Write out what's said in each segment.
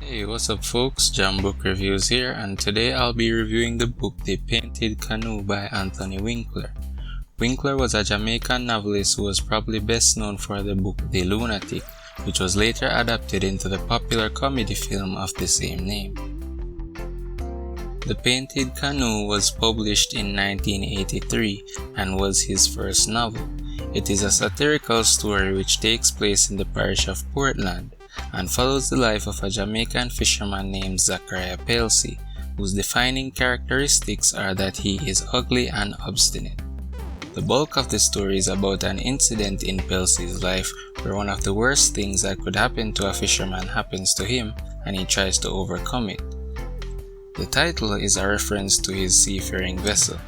Hey, what's up folks, Jam Book Reviews here, and today I'll be reviewing the book The Painted Canoe by Anthony Winkler. Winkler was a Jamaican novelist who was probably best known for the book The Lunatic, which was later adapted into the popular comedy film of the same name. The Painted Canoe was published in 1983 and was his first novel. It is a satirical story which takes place in the parish of Portland and follows the life of a Jamaican fisherman named Zachariah Pelsey, whose defining characteristics are that he is ugly and obstinate. The bulk of the story is about an incident in Pelsey's life where one of the worst things that could happen to a fisherman happens to him and he tries to overcome it. The title is a reference to his seafaring vessel.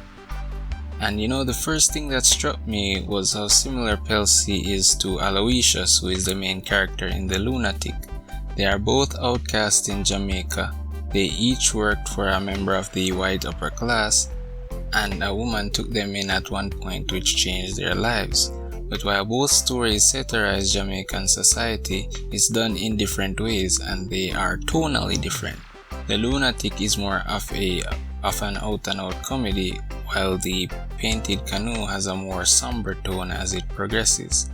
And the first thing that struck me was how similar Pelsey is to Aloysius, who is the main character in The Lunatic. They are both outcasts in Jamaica. They each worked for a member of the white upper class, and a woman took them in at one point which changed their lives. But while both stories satirize Jamaican society, it's done in different ways and they are tonally different. The Lunatic is more of an out-and-out comedy, while The Painted Canoe has a more somber tone as it progresses.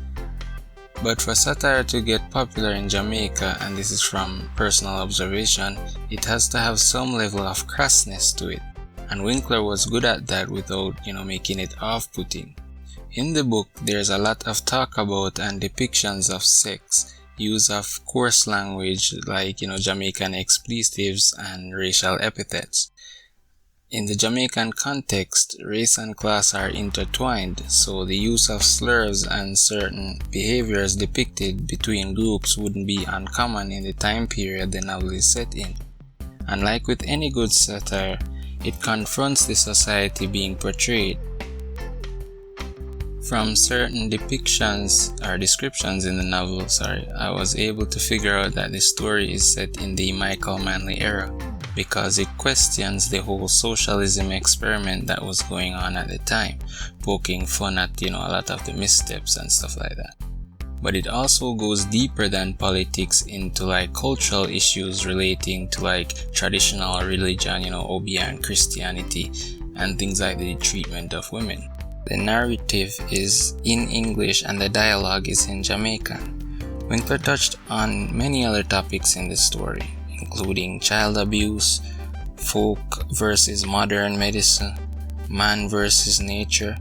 But for satire to get popular in Jamaica, and this is from personal observation, it has to have some level of crassness to it, and Winkler was good at that without, making it off-putting. In the book, there's a lot of talk about and depictions of sex, use of coarse language like, Jamaican expletives and racial epithets. In the Jamaican context, race and class are intertwined, so the use of slurs and certain behaviors depicted between groups wouldn't be uncommon in the time period the novel is set in. And like with any good satire, it confronts the society being portrayed. From certain depictions or descriptions in the novel, I was able to figure out that the story is set in the Michael Manley era, because it questions the whole socialism experiment that was going on at the time, poking fun at a lot of the missteps and stuff like that. But it also goes deeper than politics into cultural issues relating to traditional religion, Obian Christianity, and things like the treatment of women. The narrative is in English and the dialogue is in Jamaican. Winkler touched on many other topics in the story, including child abuse, folk versus modern medicine, man versus nature.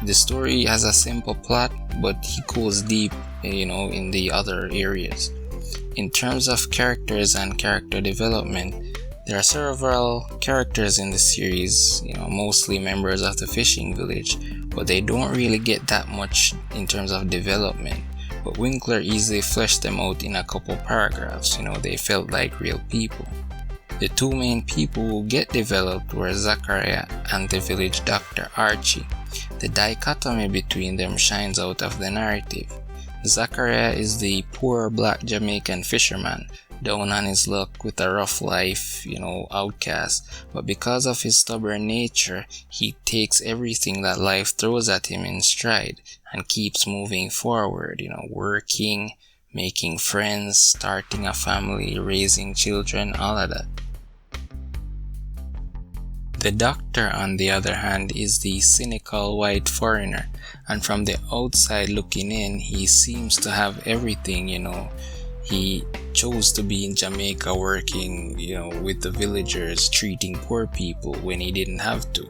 The story has a simple plot, but he goes deep, in the other areas. In terms of characters and character development, there are several characters in the series, mostly members of the fishing village, but they don't really get that much in terms of development. But Winkler easily fleshed them out in a couple paragraphs, they felt like real people. The two main people who get developed were Zachariah and the village doctor Archie. The dichotomy between them shines out of the narrative. Zachariah is the poor black Jamaican fisherman, down on his luck with a rough life, outcast, but because of his stubborn nature, he takes everything that life throws at him in stride and keeps moving forward, working, making friends, starting a family, raising children, all of that. The doctor, on the other hand, is the cynical white foreigner, and from the outside looking in, he seems to have everything, He chose to be in Jamaica working, with the villagers, treating poor people when he didn't have to.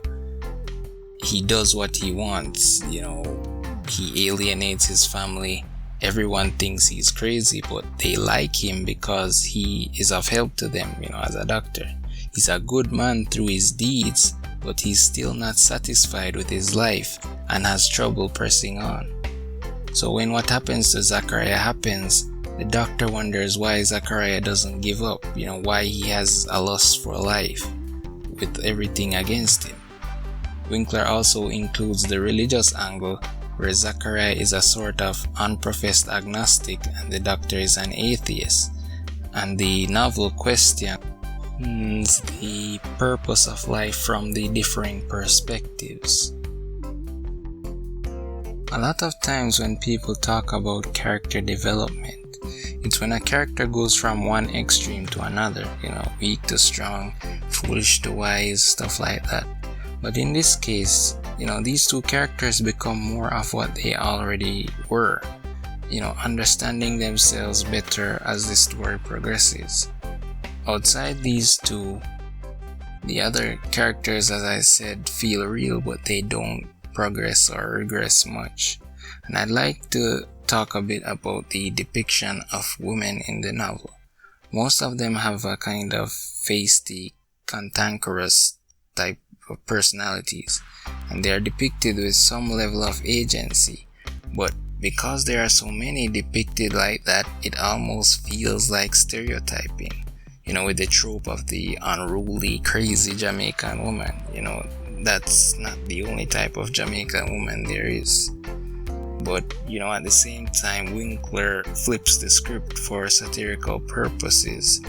He does what he wants, he alienates his family. Everyone thinks he's crazy, but they like him because he is of help to them, as a doctor. He's a good man through his deeds, but he's still not satisfied with his life and has trouble pressing on. So when what happens to Zachariah happens, the doctor wonders why Zachariah doesn't give up, why he has a lust for life, with everything against him. Winkler also includes the religious angle, where Zachariah is a sort of unprofessed agnostic and the doctor is an atheist, and the novel questions the purpose of life from the differing perspectives. A lot of times when people talk about character development, It's when a character goes from one extreme to another, weak to strong, foolish to wise, stuff like that. But in this case, these two characters become more of what they already were, understanding themselves better as the story progresses. Outside these two, the other characters, as I said, feel real, but they don't progress or regress much. And I'd like to talk a bit about the depiction of women in the novel. Most of them have a kind of feisty, cantankerous type of personalities, and they are depicted with some level of agency. But because there are so many depicted like that, it almost feels like stereotyping, with the trope of the unruly, crazy Jamaican woman. That's not the only type of Jamaican woman there is. But, at the same time, Winkler flips the script for satirical purposes.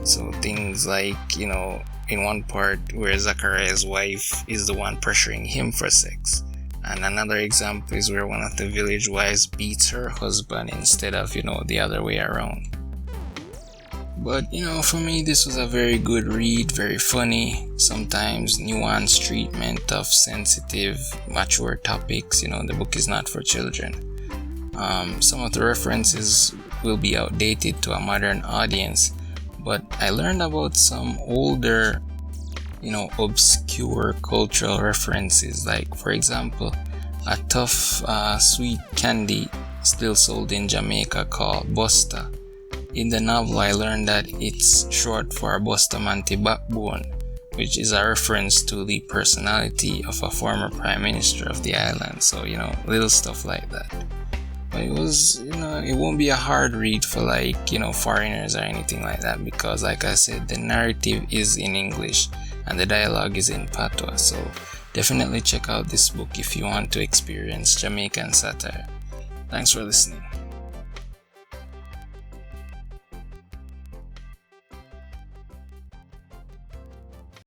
So things like, in one part where Zachariah's wife is the one pressuring him for sex. And another example is where one of the village wives beats her husband instead of, the other way around. But, for me, this was a very good read, very funny, sometimes nuanced treatment of sensitive, mature topics. The book is not for children. Some of the references will be outdated to a modern audience, but I learned about some older, obscure cultural references, like, for example, a tough, sweet candy still sold in Jamaica called Busta. In the novel, I learned that it's short for Bustamante Backbone, which is a reference to the personality of a former prime minister of the island. So, little stuff like that. But it was, it won't be a hard read for foreigners or anything like that, because like I said, the narrative is in English and the dialogue is in patois. So definitely check out this book if you want to experience Jamaican satire. Thanks for listening.